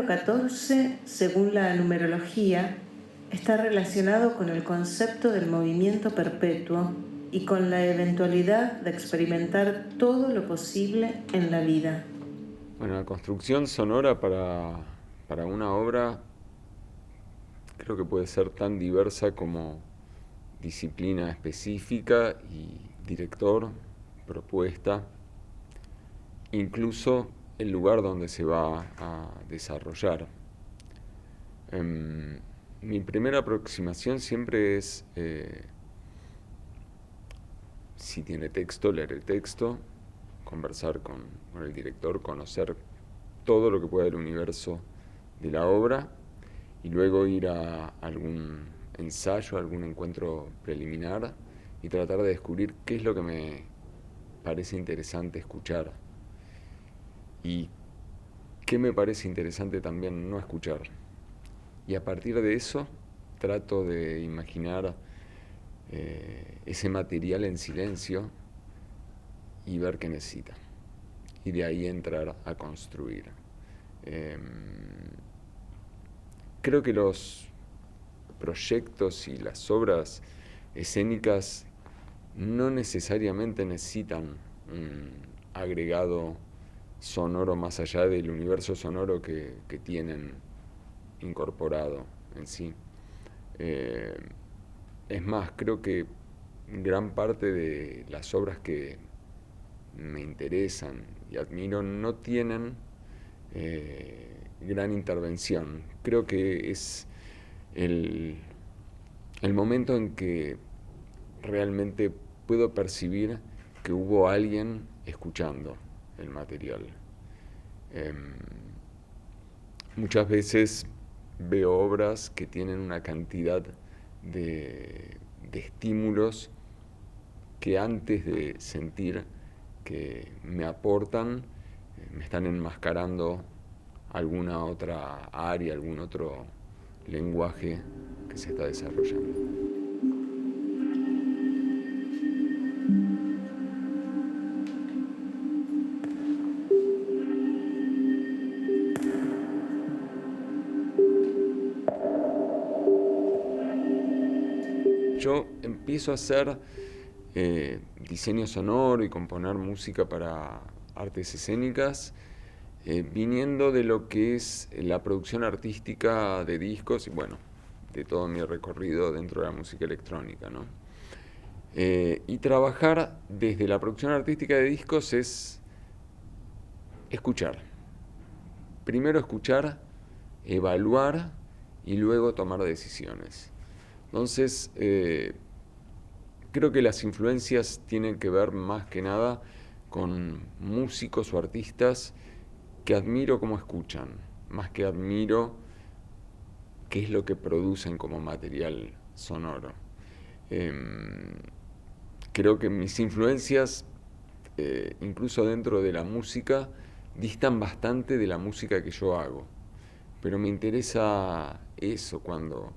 número 14, según la numerología, está relacionado con el concepto del movimiento perpetuo y con la eventualidad de experimentar todo lo posible en la vida. Bueno, la construcción sonora para una obra creo que puede ser tan diversa como disciplina específica y director, propuesta, incluso el lugar donde se va a desarrollar. Mi primera aproximación siempre es, si tiene texto, leer el texto, conversar con el director, conocer todo lo que pueda del universo de la obra y luego ir a algún ensayo, algún encuentro preliminar y tratar de descubrir qué es lo que me parece interesante escuchar y qué me parece interesante también no escuchar. Y a partir de eso trato de imaginar ese material en silencio y ver qué necesita. Y de ahí entrar a construir. Eh, Creo que los proyectos y las obras escénicas no necesariamente necesitan un agregado sonoro más allá del universo sonoro que tienen incorporado en sí. Eh, es más, creo que gran parte de las obras que me interesan y admiro no tienen gran intervención. Creo que es el, el momento en que realmente puedo percibir que hubo alguien escuchando el material. Eh, Muchas veces veo obras que tienen una cantidad de estímulos que antes de sentir que me aportan, me están enmascarando alguna otra área, algún otro lenguaje que se está desarrollando. Yo empiezo a hacer diseño sonoro y componer música para artes escénicas, viniendo de lo que es la producción artística de discos y bueno, de todo mi recorrido dentro de la música electrónica, ¿no? Y trabajar desde la producción artística de discos es escuchar. Primero escuchar, evaluar y luego tomar decisiones. Entonces, creo que las influencias tienen que ver más que nada con músicos o artistas que admiro cómo escuchan, más que admiro qué es lo que producen como material sonoro. Creo que mis influencias, incluso dentro de la música, distan bastante de la música que yo hago. Pero me interesa eso cuando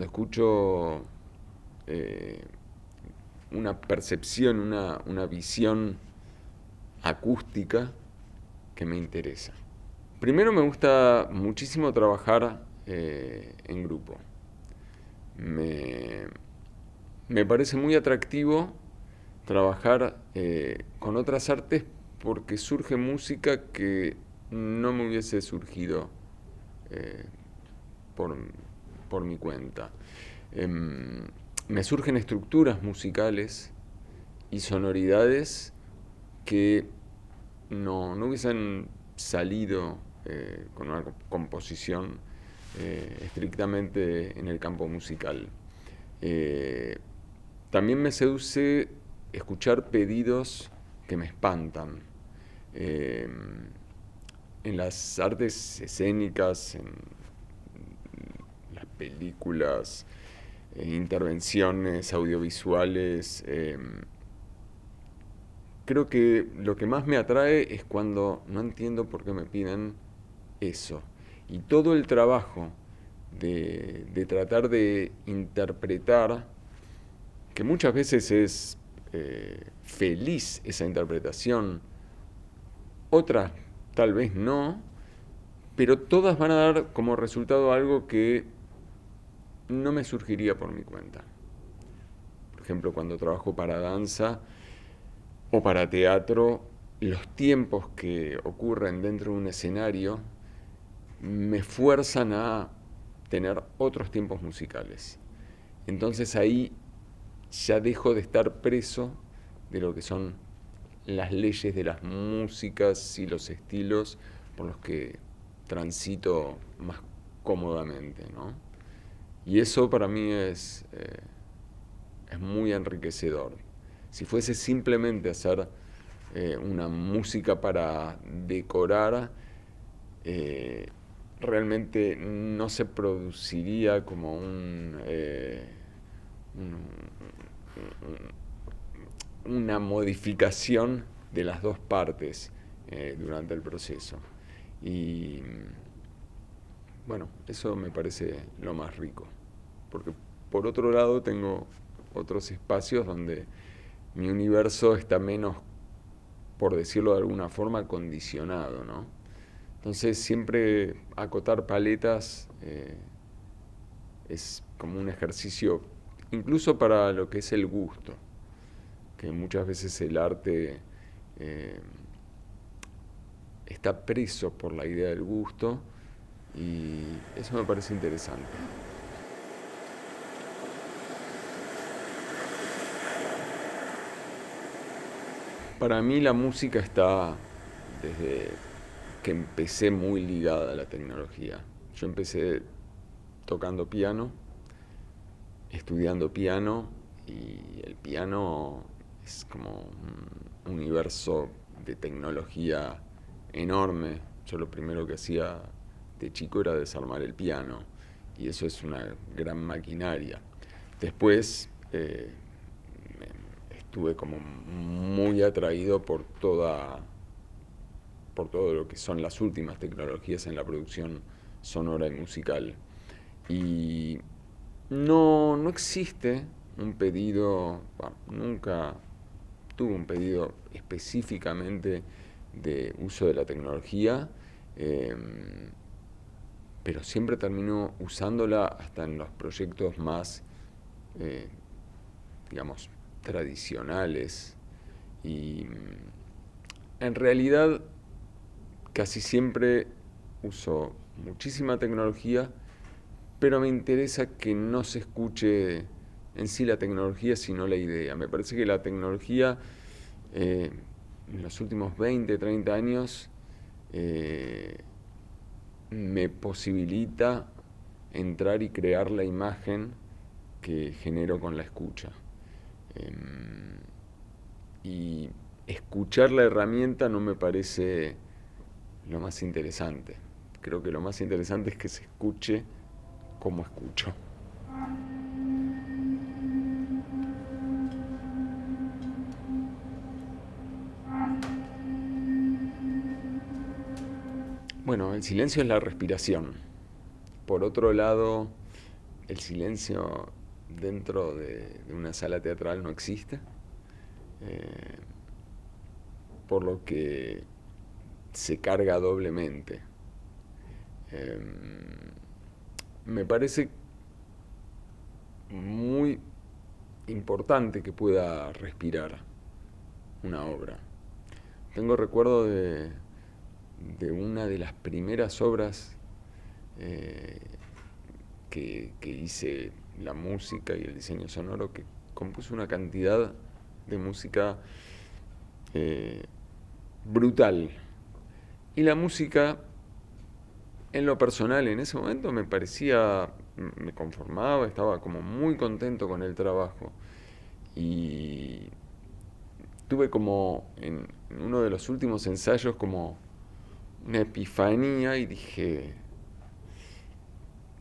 escucho una percepción, una visión acústica que me interesa. Primero me gusta muchísimo trabajar en grupo. Me, Me parece muy atractivo trabajar con otras artes porque surge música que no me hubiese surgido eh, por, por mi cuenta. Me surgen estructuras musicales y sonoridades que no hubiesen salido con una composición estrictamente en el campo musical. Eh, También me seduce escuchar pedidos que me espantan. Eh, en las artes escénicas, en las películas, intervenciones audiovisuales, creo que lo que más me atrae es cuando no entiendo por qué me piden eso. Y todo el trabajo de tratar de interpretar, que muchas veces es feliz esa interpretación, otras tal vez no, pero todas van a dar como resultado algo que no me surgiría por mi cuenta. Por ejemplo, cuando trabajo para danza o para teatro, los tiempos que ocurren dentro de un escenario me fuerzan a tener otros tiempos musicales. Entonces ahí ya dejo de estar preso de lo que son las leyes de las músicas y los estilos por los que transito más cómodamente, ¿no? Y eso para mí es muy enriquecedor. Si fuese simplemente hacer una música para decorar, realmente no se produciría como una modificación de las dos partes durante el proceso. Y bueno, eso me parece lo más rico, porque por otro lado tengo otros espacios donde mi universo está menos, por decirlo de alguna forma, condicionado, ¿no? Entonces siempre acotar paletas es como un ejercicio, incluso para lo que es el gusto, que muchas veces el arte está preso por la idea del gusto y eso me parece interesante. Para mí la música está desde que empecé muy ligada a la tecnología. Yo empecé tocando piano, estudiando piano, y el piano es como un universo de tecnología enorme. Yo lo primero que hacía de chico era desarmar el piano, y eso es una gran maquinaria. Después estuve como muy atraído por todo lo que son las últimas tecnologías en la producción sonora y musical. Y no existe un pedido, bueno, nunca tuve un pedido específicamente de uso de la tecnología, eh, pero siempre termino usándola hasta en los proyectos más, eh, digamos, tradicionales. Y en realidad casi siempre uso muchísima tecnología, pero me interesa que no se escuche en sí la tecnología, sino la idea. Me parece que la tecnología en los últimos 20, 30 años me posibilita entrar y crear la imagen que genero con la escucha. Y escuchar la herramienta no me parece lo más interesante. Creo que lo más interesante es que se escuche como escucho. Bueno, el silencio es la respiración. Por otro lado, el silencio dentro de una sala teatral no existe, eh, por lo que se carga doblemente. Eh, Me parece muy importante que pueda respirar una obra. Tengo recuerdo de una de las primeras obras eh, que hice la música y el diseño sonoro, que compuso una cantidad de música brutal. Y la música, en lo personal, en ese momento me parecía, me conformaba, estaba como muy contento con el trabajo. Y tuve como en uno de los últimos ensayos como una epifanía y dije,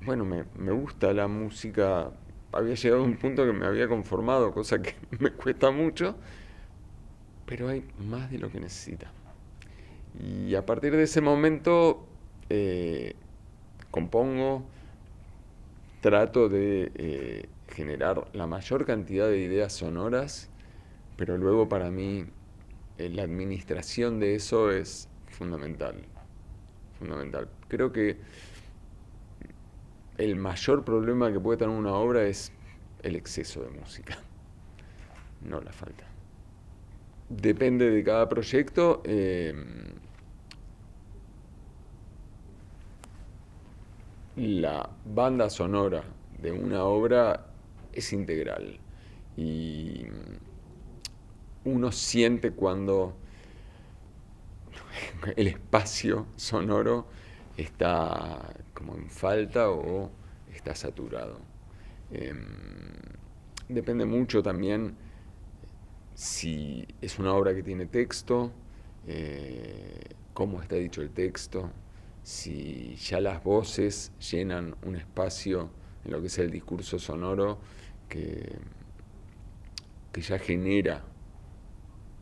bueno, me gusta la música. Había llegado a un punto que me había conformado, cosa que me cuesta mucho, pero hay más de lo que necesita. Y a partir de ese momento compongo, trato de generar la mayor cantidad de ideas sonoras, pero luego para mí la administración de eso es fundamental. Fundamental. Creo que el mayor problema que puede tener una obra es el exceso de música, no la falta. Depende de cada proyecto. La banda sonora de una obra es integral y uno siente cuando el espacio sonoro está como en falta o está saturado. Depende mucho también si es una obra que tiene texto, cómo está dicho el texto, si ya las voces llenan un espacio en lo que es el discurso sonoro que, que ya genera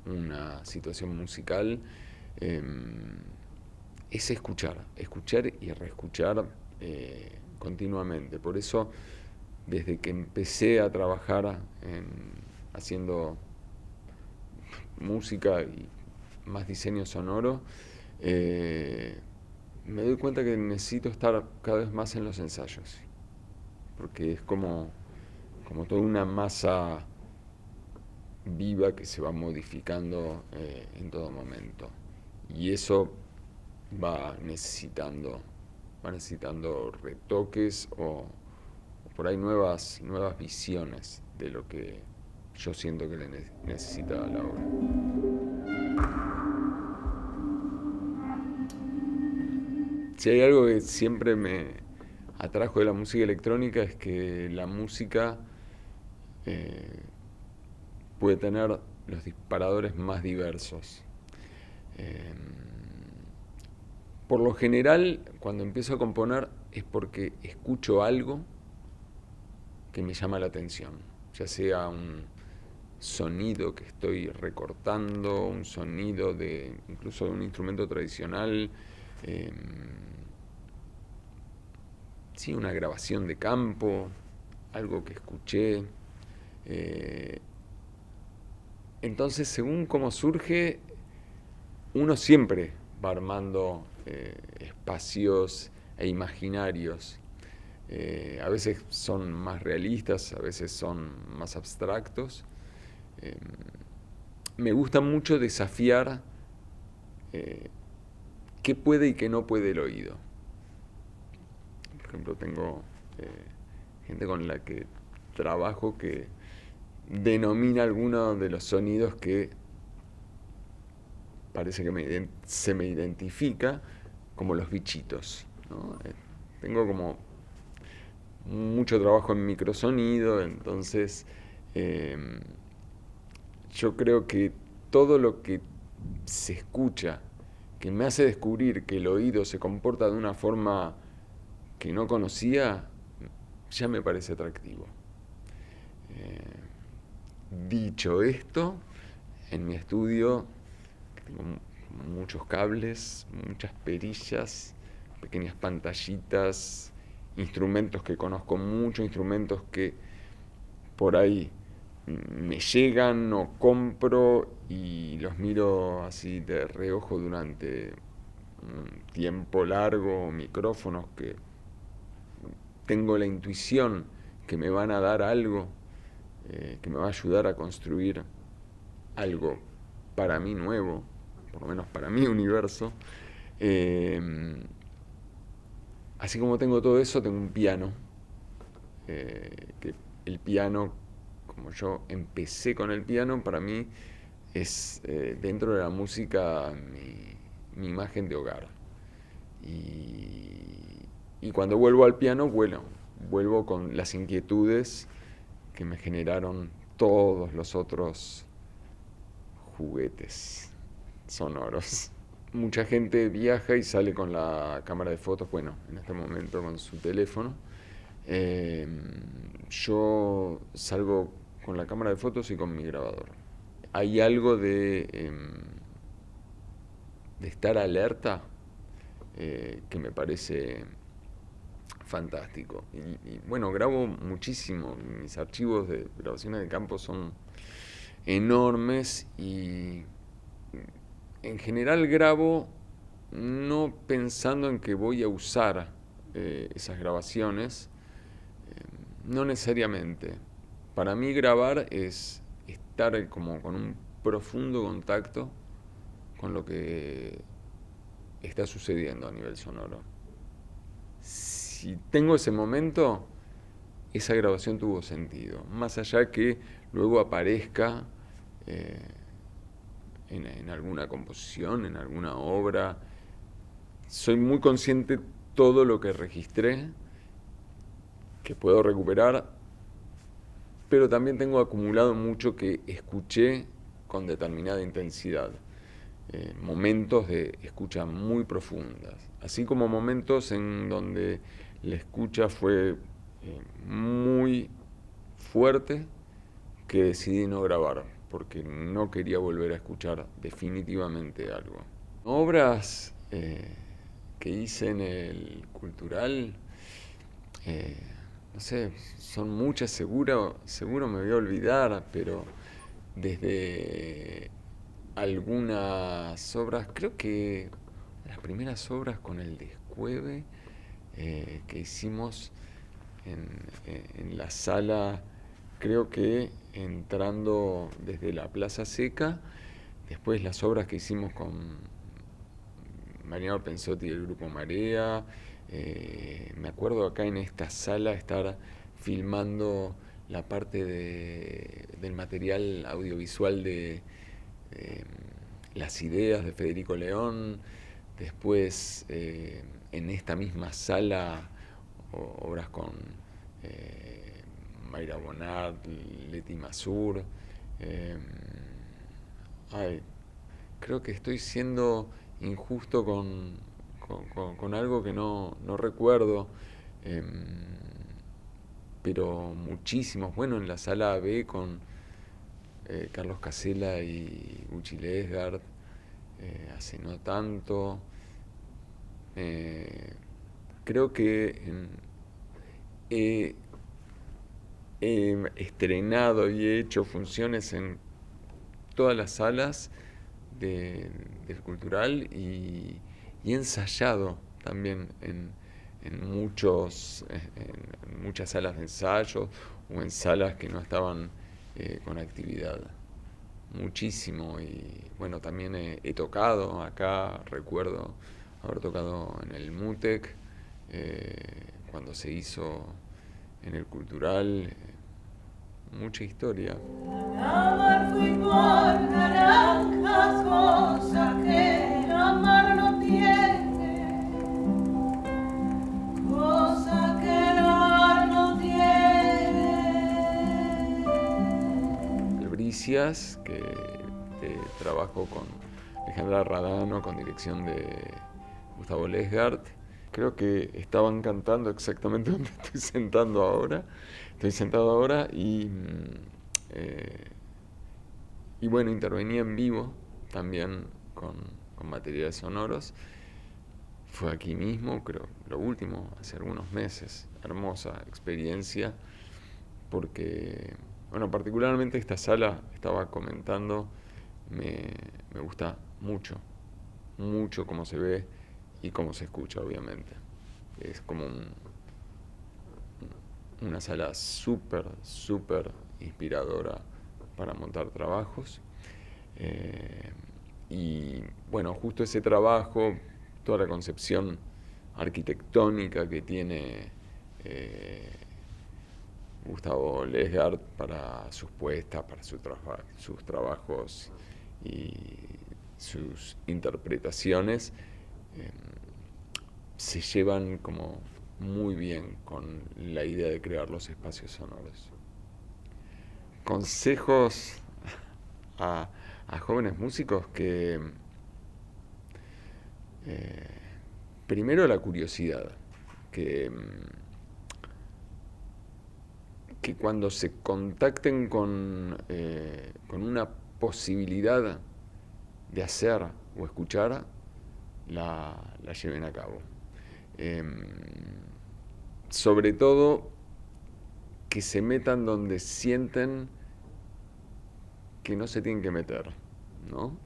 una situación musical. Es escuchar y reescuchar continuamente. Por eso, desde que empecé a trabajar haciendo música y más diseño sonoro, me doy cuenta que necesito estar cada vez más en los ensayos, porque es como toda una masa viva que se va modificando en todo momento. Y eso va necesitando retoques o por ahí nuevas visiones de lo que yo siento que le necesita a la obra. Si hay algo que siempre me atrajo de la música electrónica es que la música puede tener los disparadores más diversos. Por lo general, cuando empiezo a componer es porque escucho algo que me llama la atención, ya sea un sonido que estoy recortando, un sonido incluso de un instrumento tradicional, sí, una grabación de campo, algo que escuché. Entonces, según cómo surge, uno siempre va armando espacios e imaginarios. A veces son más realistas, a veces son más abstractos. Me gusta mucho desafiar qué puede y qué no puede el oído. Por ejemplo, tengo gente con la que trabajo que denomina algunos de los sonidos que parece que se me identifica como los bichitos, ¿no? Tengo como mucho trabajo en microsonido, entonces yo creo que todo lo que se escucha, que me hace descubrir que el oído se comporta de una forma que no conocía, ya me parece atractivo. Dicho esto, en mi estudio tengo muchos cables, muchas perillas, pequeñas pantallitas, instrumentos que conozco mucho, instrumentos que por ahí me llegan o compro y los miro así de reojo durante un tiempo largo, micrófonos que tengo la intuición que me van a dar algo, que me va a ayudar a construir algo para mí nuevo, por lo menos para mi universo. Así como tengo todo eso, tengo un piano, que el piano, como yo empecé con el piano, para mí es dentro de la música mi imagen de hogar. Y cuando vuelvo al piano, vuelvo con las inquietudes que me generaron todos los otros juguetes sonoros. Mucha gente viaja y sale con la cámara de fotos, bueno, en este momento con su teléfono. Yo salgo con la cámara de fotos y con mi grabador. Hay algo de estar alerta que me parece fantástico. Y bueno, grabo muchísimo. Mis archivos de grabaciones de campo son enormes y en general grabo no pensando en que voy a usar esas grabaciones, no necesariamente. Para mí grabar es estar como con un profundo contacto con lo que está sucediendo a nivel sonoro. Si tengo ese momento, esa grabación tuvo sentido. Más allá que luego aparezca eh, en alguna composición, en alguna obra. Soy muy consciente de todo lo que registré, que puedo recuperar, pero también tengo acumulado mucho que escuché con determinada intensidad. Momentos de escucha muy profundas, así como momentos en donde la escucha fue muy fuerte, que decidí no grabar, porque no quería volver a escuchar definitivamente algo. Obras que hice en el cultural, eh, no sé, son muchas, seguro me voy a olvidar, pero desde algunas obras, creo que las primeras obras con el Descueve que hicimos en la sala, creo que entrando desde la Plaza Seca, después las obras que hicimos con Mariano Pensotti del grupo Marea, me acuerdo acá en esta sala estar filmando la parte del material audiovisual de eh, Las Ideas de Federico León, después en esta misma sala obras con Mayra Bonat, Leti Masur. eh, ay, creo que estoy siendo injusto con algo que no recuerdo, eh, pero muchísimos. Bueno, en la sala B con Carlos Casella y Uchi Lesgard, hace no tanto. Eh, Creo que he, he estrenado y he hecho funciones en todas las salas del cultural y he ensayado también en muchas salas de ensayo o en salas que no estaban con actividad. Muchísimo. Y bueno, también he tocado acá, recuerdo haber tocado en el MUTEC cuando se hizo en el cultural. Mucha historia. Amar fui por naranjas, cosa que amar no tiene, cosa que amar no tiene. Albricias, que trabajo con Alejandra Radano, con dirección de Gustavo Lesgard. Creo que estaban cantando exactamente donde estoy sentando ahora. Estoy sentado ahora y bueno, intervenía en vivo también con materiales sonoros. Fue aquí mismo, creo, lo último, hace algunos meses. Hermosa experiencia, porque, bueno, particularmente esta sala, estaba comentando, me gusta mucho, mucho cómo se ve y cómo se escucha, obviamente. Es como una sala súper, súper inspiradora para montar trabajos. Y bueno, justo ese trabajo, toda la concepción arquitectónica que tiene Gustavo Lesgard para sus puestas, para sus trabajos y sus interpretaciones, eh, se llevan como muy bien con la idea de crear los espacios sonoros. Consejos a, a jóvenes músicos que primero la curiosidad, que, que cuando se contacten con una posibilidad de hacer o escuchar, la lleven a cabo. Sobre todo que se metan donde sienten que no se tienen que meter, ¿no?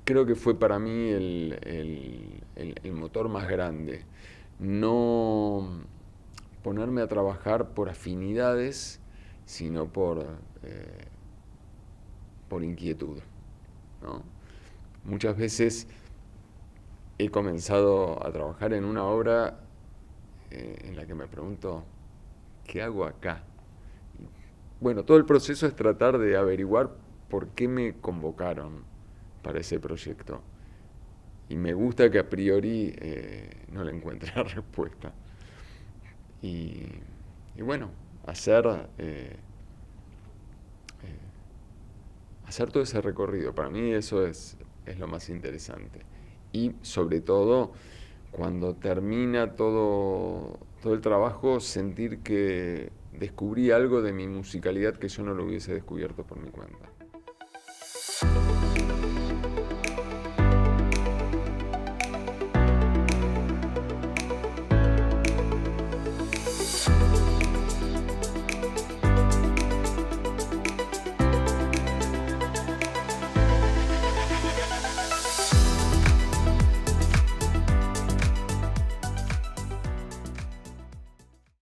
creo que fue para mí el motor más grande. No ponerme a trabajar por afinidades, sino por inquietud, ¿no? Muchas veces he comenzado a trabajar en una obra en la que me pregunto, ¿qué hago acá? Bueno, todo el proceso es tratar de averiguar por qué me convocaron para ese proyecto. Y me gusta que a priori no le encuentre la respuesta. Y bueno, hacer todo ese recorrido, para mí eso es lo más interesante. Y sobre todo, cuando termina todo el trabajo, sentir que descubrí algo de mi musicalidad que yo no lo hubiese descubierto por mi cuenta.